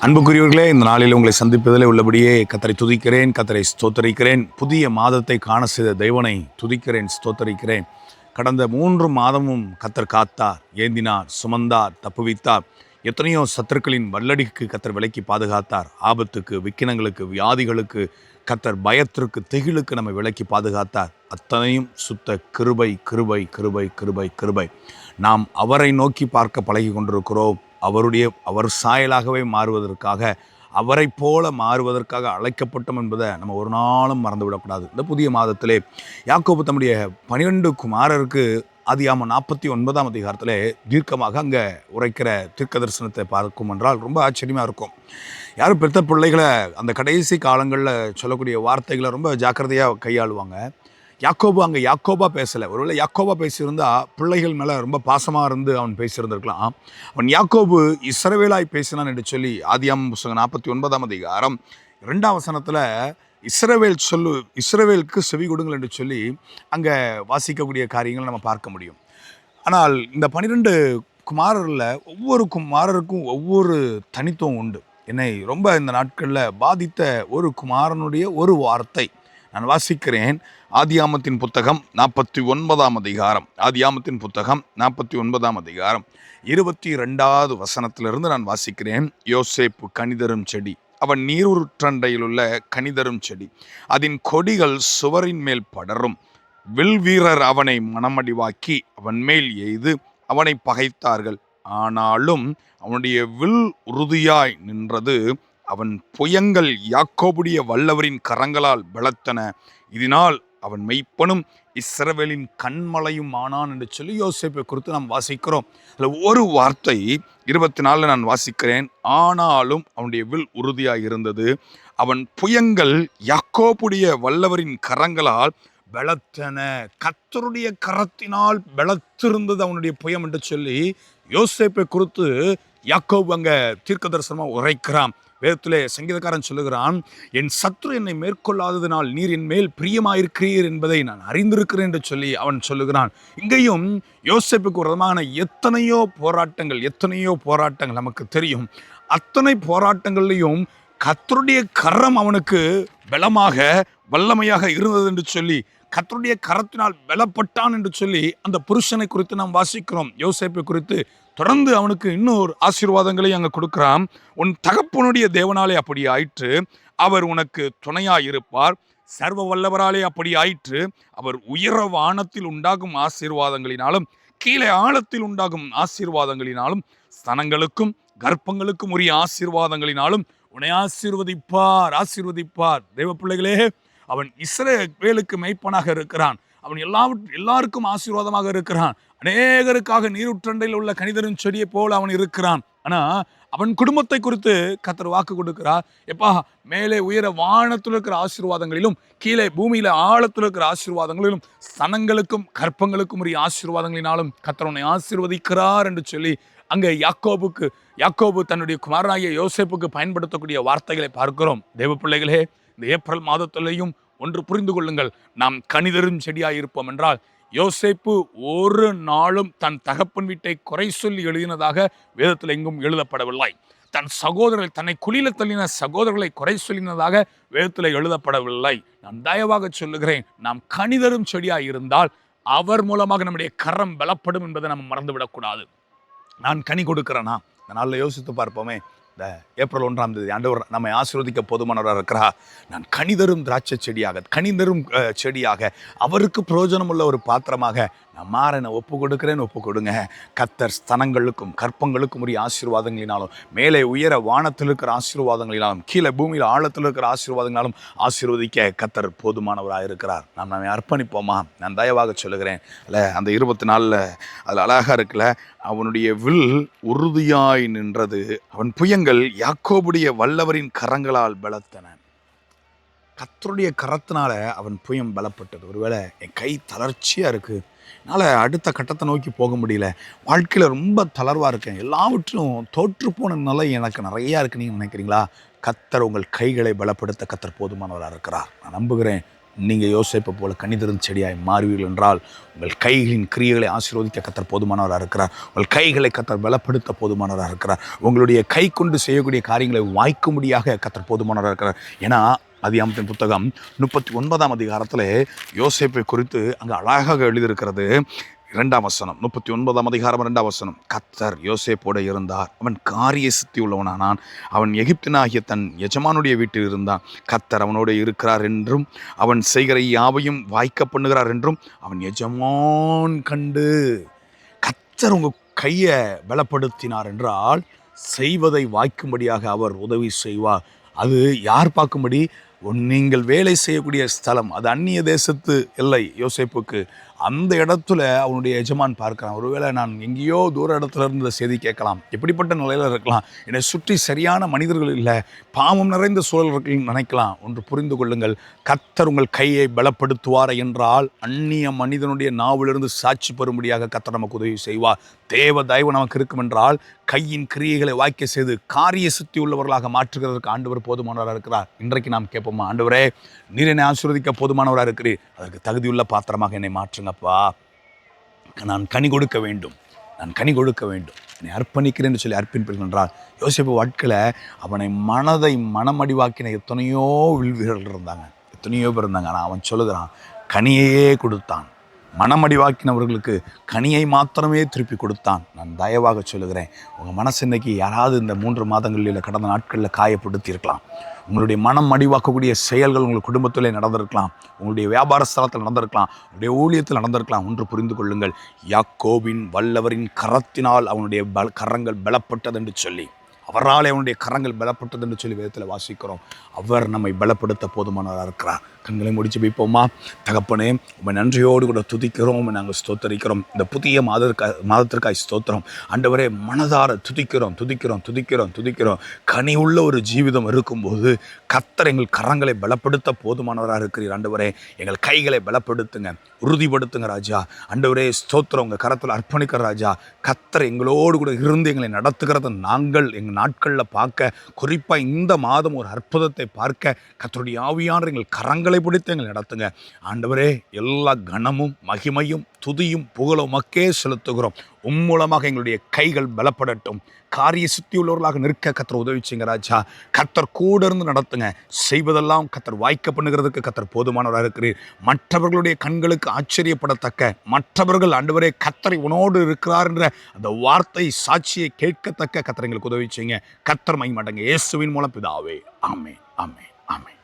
அன்புக்குரியவர்களே, இந்த நாளில் உங்களை சந்திப்பதில் உள்ளபடியே கத்தரை துதிக்கிறேன், கத்தரை ஸ்தோத்தரிக்கிறேன். புதிய மாதத்தை காண செய்த தெய்வனை துதிக்கிறேன், ஸ்தோத்தரிக்கிறேன். கடந்த 3 மாதமும் கத்தர் காத்தார், ஏந்தினார், சுமந்தார், தப்புவித்தார். எத்தனையோ சத்துருக்களின் வல்லடிக்கு கத்தர் விலக்கி பாதுகாத்தார். ஆபத்துக்கு, விக்கினங்களுக்கு, வியாதிகளுக்கு, கத்தர் பயத்திற்கு, திகிலுக்கு நம்மை விலக்கி பாதுகாத்தார். அத்தனையும் சுத்த கிருபை, கிருபை, கிருபை, கிருபை, கிருபை. நாம் அவரை நோக்கி பார்க்க பழகி கொண்டிருக்கிறோம். அவர் சாயலாகவே மாறுவதற்காக, அவரை போல மாறுவதற்காக அழைக்கப்பட்டோம் என்பதை நம்ம ஒரு நாளும் மறந்துவிடக்கூடாது. இந்த புதிய மாதத்திலே யாக்கோபு தம்முடைய 12 குமாரருக்கு ஆதியாகமம் 49ஆம் அதிகாரத்திலே தீர்க்கமாக அங்கே உரைக்கிற தீர்க்க தரிசனத்தை பார்க்கும் என்றால் ரொம்ப ஆச்சரியமாக இருக்கும். யாரும் பெற்ற பிள்ளைகளை அந்த கடைசி காலங்களில் சொல்லக்கூடிய வார்த்தைகளை ரொம்ப ஜாக்கிரதையாக கையாளுவாங்க. யாக்கோபு அங்கே யாக்கோபா பேசலை. ஒருவேளை யாக்கோபா பேசியிருந்தா பிள்ளைகள் மேலே ரொம்ப பாசமாக இருந்து அவன் பேசியிருந்திருக்கலாம். அவன் யாக்கோபு இஸ்ரவேலாய் பேசினான் என்று சொல்லி ஆதியாகமம் புத்தகம் 49ஆம் அதிகாரம் 2ஆம் வசனத்தில் இஸ்ரவேலுக்கு செவி கொடுங்கள் என்று சொல்லி அங்கே வாசிக்கக்கூடிய காரியங்களை நம்ம பார்க்க முடியும். ஆனால் இந்த 12 குமாரரில் ஒவ்வொரு குமாரருக்கும் ஒவ்வொரு தனித்துவம் உண்டு. என்னை ரொம்ப இந்த நாட்களில் பாதித்த ஒரு குமாரனுடைய ஒரு வார்த்தை நான் வாசிக்கிறேன். ஆதியாகமத்தின் புத்தகம் 49ஆம் அதிகாரம், ஆதியாகமத்தின் புத்தகம் 49ஆம் அதிகாரம் 22வது வசனத்திலிருந்து நான் வாசிக்கிறேன். யோசேப்பு கனிதரும் செடி, அவன் நீரூற்றண்டையில் உள்ள கனிதரும் செடி, அதன் கொடிகள் சுவரின் மேல் படரும். வில் வீரர் அவனை மனமடிவாக்கி அவன் மேல் எய்து அவனை பகைத்தார்கள். ஆனாலும் அவனுடைய வில் உறுதியாய் நின்றது. அவன் புயங்கள் யாக்கோபுடைய வல்லவரின் கரங்களால் பலத்தன. இதனால் அவன் மெய்ப்பனும் இஸ்ரவேலின் கண்மலையும் ஆனான் என்று சொல்லி யோசேப்பை குறித்து நாம் வாசிக்கிறோம். அதில் ஒரு வார்த்தை 24 நான் வாசிக்கிறேன். ஆனாலும் அவனுடைய வில் உறுதியாக இருந்தது. அவன் புயங்கள் யாக்கோபுடைய வல்லவரின் கரங்களால் பலத்தன. கர்த்தருடைய கரத்தினால் பலத்திருந்தது அவனுடைய புயம் என்று சொல்லி யோசேப்பை குறித்து யாக்கோபு அங்கே தீர்க்க தரிசனமாக உரைக்கிறான். வேதத்திலே சங்கீதக்காரன் சொல்லுகிறான், என் சத்ரு என்னை மேற்கொள்ளாததினால் நீர் என் மேல் பிரியமாயிருக்கிறீர் என்பதை நான் அறிந்திருக்கிறேன் என்று சொல்லி அவன் சொல்லுகிறான். இங்கேயும் யோசேப்புக்கு ஒரு விதமான எத்தனையோ போராட்டங்கள் நமக்கு தெரியும். அத்தனை போராட்டங்கள்லையும் கர்த்தருடைய கரம் அவனுக்கு பலமாக வல்லமையாக இருந்தது என்று சொல்லி, கர்த்தருடைய கரத்தினால் பலப்பட்டான் என்று சொல்லி அந்த புருஷனை குறித்து நாம் வாசிக்கிறோம். யோசேப்பை குறித்து தொடர்ந்து அவனுக்கு இன்னொரு ஆசீர்வாதங்களை அங்கே கொடுக்கிறான். உன் தகப்பனுடைய தேவனாலே அப்படி ஆயிற்று, அவர் உனக்கு துணையாயிருப்பார். சர்வ வல்லவராலே அப்படி ஆயிற்று, அவர் உயர வானத்தில் உண்டாகும் ஆசீர்வாதங்களினாலும் கீழே ஆழத்தில் உண்டாகும் ஆசீர்வாதங்களினாலும் ஸ்தனங்களுக்கும் கர்ப்பங்களுக்கும் உரிய ஆசீர்வாதங்களினாலும் உன்னை ஆசீர்வதிப்பார். தேவ பிள்ளைகளே, அவன் இஸ்ரவேலுக்கு மெய்ப்பனாக இருக்கிறான். அவன் எல்லாருக்கும் ஆசீர்வாதமாக இருக்கிறான். அநேகருக்காக நீருற்றண்டையில் உள்ள கனிதரும் செடியை போல அவன் இருக்கிறான். ஆனா அவன் குடும்பத்தை குறித்து கர்த்தர் வாக்கு கொடுக்கிறார். எப்பா, மேலே உயர வானத்தில் இருக்கிற ஆசீர்வாதங்களிலும் கீழே பூமியில ஆழத்தில் இருக்கிற ஆசீர்வாதங்களிலும் ஸ்தனங்களுக்கும் கற்பங்களுக்கும் உரிய ஆசீர்வாதங்களினாலும் கர்த்தர் உன்னை ஆசீர்வதிக்கிறார் என்று சொல்லி அங்கே யாக்கோபு தன்னுடைய குமாரனாகிய யோசேப்புக்கு பயன்படுத்தக்கூடிய வார்த்தைகளை பார்க்கிறோம். தேவ பிள்ளைகளே, இந்த ஏப்ரல் மாதத்திலேயும் ஒன்று புரிந்து கொள்ளுங்கள். நாம் கனிதரும் செடியாயிருப்போம் என்றால், யோசேப்பு ஒரு நாளும் தன் தகப்பன் வீட்டை குறை சொல்லி எழுதினதாக வேதத்தில் எங்கும் எழுதப்படவில்லை. தன்னை குழியில தள்ளின சகோதரர்களை குறை சொல்லினதாக வேதத்தில் எழுதப்படவில்லை. நான் தயவாக சொல்லுகிறேன், நாம் கனிதரும் செடியாயிருந்தால் அவர் மூலமாக நம்முடைய கரம் பலப்படும் என்பதை நம்ம மறந்துவிடக்கூடாது. நான் கனி கொடுக்கிறேனா? இந்த நாளில் யோசித்து பார்ப்போமே. இந்த ஏப்ரல் 1ஆம் தேதி ஆண்டவர் நம்மை ஆசீர்வதிக்க போதுமானவராக இருக்கிறா. நான் கனிதரும் திராட்சை கனிதரும் செடியாக அவருக்கு பிரயோஜனம் உள்ள ஒரு பாத்திரமாக நான் மாற ஒப்பு கொடுங்க. கர்த்தர் ஸ்தனங்களுக்கும் கற்பங்களுக்கும் உரிய ஆசீர்வாதங்களினாலும் மேலே உயர வானத்தில் இருக்கிற ஆசீர்வாதங்களினாலும் கீழே பூமியில் ஆழத்தில் இருக்கிற ஆசீர்வாதங்களாலும் ஆசீர்வதிக்க கர்த்தர் போதுமானவராக இருக்கிறார். நம்மை அர்ப்பணிப்போமா? நான் தயவாக சொல்லுகிறேன். அந்த 24 அதில் அழகாக இருக்குல்ல, அவனுடைய வில் உறுதியாய் நின்றது, அவன் புயங்கள் யாக்கோபுடைய வல்லவரின் கரங்களால் பலத்தன. கர்த்தருடைய கரத்தினால அவன் புயம் பலப்பட்டது. ஒருவேளை என் கை தளர்ச்சியாக இருக்குது, என்னால் அடுத்த கட்டத்தை நோக்கி போக முடியல, வாழ்க்கையில் ரொம்ப தளர்வாக இருக்கேன், எல்லாவற்றிலும் தோற்று போன நிலை எனக்கு நிறையா இருக்குன்னு நீங்கள் நினைக்கிறீங்களா? கர்த்தர் உங்கள் கைகளை பலப்படுத்த கர்த்தர் போதுமானவராக இருக்கிறார். நான் நம்புகிறேன். நீங்கள் யோசேப்பை போல கனிதரும் செடியாய் மாறுவீர்கள் என்றால் உங்கள் கைகளின் கிரியைகளை ஆசீர்வதிக்க கர்த்தர் போதுமானவராக இருக்கிறார். உங்கள் கைகளை கர்த்தர் பலப்படுத்த போதுமானவராக இருக்கிறார். உங்களுடைய கை கொண்டு செய்யக்கூடிய காரியங்களை வாய்க்கும்படியாக கர்த்தர் போதுமானவராக இருக்கிறார். ஏன்னா ஆதியாகமத்தின் புத்தகம் 39ஆம் அதிகாரத்தில் யோசேப்பை குறித்து அங்கே அழகாக எழுதியிருக்கிறது. 2ஆம் வசனம், 39ஆம் அதிகாரம் 2ஆம் வசனம். கர்த்தர் யோசேப்போடு இருந்தார், அவன் காரிய சித்தி உள்ளவனானான், அவன் எகிப்தினாகிய தன் எஜமானுடைய வீட்டில் இருந்தான். கர்த்தர் அவனோடு இருக்கிறார் என்றும் அவன் செய்கிற யாவையும் வாய்க்க பண்ணுகிறார் என்றும் அவன் எஜமான் கண்டு. கர்த்தர் உங்கள் கையை பலப்படுத்தினார் என்றால் செய்வதை வாய்க்கும்படியாக அவர் உதவி செய்வார். அது யார் பார்க்கும்படி? நீங்கள் வேலை செய்யக்கூடிய ஸ்தலம், அது அந்நிய தேசத்து எல்லை யோசேப்புக்கு. அந்த இடத்துல அவனுடைய எஜமான் பார்க்கிறான். ஒருவேளை நான் எங்கேயோ தூர இடத்துல இருந்து செய்தி கேட்கலாம், எப்படிப்பட்ட நிலையில் இருக்கலாம், என்னை சுற்றி சரியான மனிதர்கள் இல்லை, பாவம் நிறைந்த சூழல்கள் நினைக்கலாம். ஒன்று புரிந்து கொள்ளுங்கள், கர்த்தர் உங்கள் கையை பலப்படுத்துவார் என்றால் அந்நிய மனிதனுடைய நாவிலிருந்து சாட்சி பெறும்படியாக கர்த்தர் நமக்கு உதவி செய்வார். தேவ தயவு நமக்கு இருக்கும் என்றால் கையின் கிரியைகளை வாய்க்க செய்து காரிய சித்தி உள்ளவர்களாக மாற்றுகிறதற்கு ஆண்டவர் போதுமானவராக இருக்கிறார். இன்றைக்கு நாம் கேட்போமா, ஆண்டவரே நீர் என்னை ஆசீர்வதிக்க போதுமானவராக இருக்கிறீர், அதற்கு தகுதியுள்ள பாத்திரமாக என்னை மாற்றுங்கப்பா. நான் கனி கொடுக்க வேண்டும், நான் கனி கொடுக்க வேண்டும், என்னை அர்ப்பணிக்கிறேன்னு சொல்லி அர்ப்பணிப்பீர்கள் என்றால் யோசேப்பு வாழ்க்கையில் அவனை மனமடிவாக்கின எத்தனையோ வீரர்கள் இருந்தாங்க, எத்தனையோ பேர் இருந்தாங்க. ஆனால் அவன் சொல்லுகிறான், கனியையே கொடுத்தான். மனமடிவாக்கினவர்களுக்கு கனியை மாத்திரமே திருப்பி கொடுத்தான். நான் தயவாக சொல்லுகிறேன், உங்கள் மனசு இன்னைக்கு யாராவது இந்த 3 மாதங்களில் இல்லை கடந்த நாட்களில் காயப்படுத்தி இருக்கலாம். உங்களுடைய மனம் மடிவாக்கக்கூடிய செயல்கள் உங்கள் குடும்பத்திலே நடந்திருக்கலாம், உங்களுடைய வியாபார ஸ்தலத்தில் நடந்திருக்கலாம், உங்களுடைய ஊழியத்தில் நடந்திருக்கலாம். ஒன்று புரிந்து கொள்ளுங்கள், யாக்கோபின் வல்லவரின் கரத்தினால் அவனுடைய கரங்கள் பலப்பட்டது என்று சொல்லி, அவரால் அவனுடைய கரங்கள் பலப்பட்டது என்று சொல்லி வேதத்தில் வாசிக்கிறோம். அவர் நம்மை பலப்படுத்த போதுமானவராக இருக்கிறார். கண்களை முடிச்சு வைப்போமா? தகப்பனே, உண்மை நன்றியோடு கூட துதிக்கிறோம், உண்மை நாங்கள் ஸ்தோத்தரிக்கிறோம். இந்த புதிய மாதத்திற்காய் ஸ்தோத்திரம். ஆண்டவரே, மனதார துதிக்கிறோம் துதிக்கிறோம் துதிக்கிறோம் துதிக்கிறோம். கனி உள்ள ஒரு ஜீவிதம் இருக்கும்போது கர்த்தர் எங்கள் கரங்களை பலப்படுத்த போதுமானவராக இருக்கிறீர். ஆண்டவரே, எங்கள் கைகளை பலப்படுத்துங்க, உறுதிப்படுத்துங்க ராஜா. ஆண்டவரே ஸ்தோத்திரம், உங்கள் கரத்தில் அர்ப்பணிக்கிற ராஜா. கர்த்தர் எங்களோடு கூட இருந்து எங்களை நடத்துகிறத நாங்கள் எங்கள் நாட்களில் பார்க்க, குறிப்பாக இந்த மாதம் ஒரு அற்புதத்தை பார்க்க கர்த்தருடைய ஆவியானவர் எங்கள் கரங்களை பிடித்து எங்களை நடத்துங்க. ஆண்டவரே, எல்லா கனமும் மகிமையும் துதியும் புகழும் மக்கே செலுத்துகிறோம். மூலமாக எங்களுடைய கைகள் பலப்படட்டும், காரிய சித்தி உள்ளவர்களாக நிற்க கர்த்தர் உதவி செய்யுங்க ராஜா. கர்த்தர் கூட இருந்து நடத்துங்க. செய்வதெல்லாம் கர்த்தர் வாய்க்க பண்ணுகிறதுக்கு கர்த்தர் போதுமானவராக இருக்கிறீர். மற்றவர்களுடைய கண்களுக்கு ஆச்சரியப்படத்தக்க, மற்றவர்கள் ஆண்டவரே கர்த்தர் உனோடு இருக்கிறார் என்ற அந்த வார்த்தை சாட்சியை கேட்கத்தக்க கர்த்தர் எங்களுக்கு உதவி செய்யுங்க. கர்த்தர் மகிமையடைங்க. இயேசுவின் மூலம் பிதாவே, ஆமென் ஆமென் ஆமென்.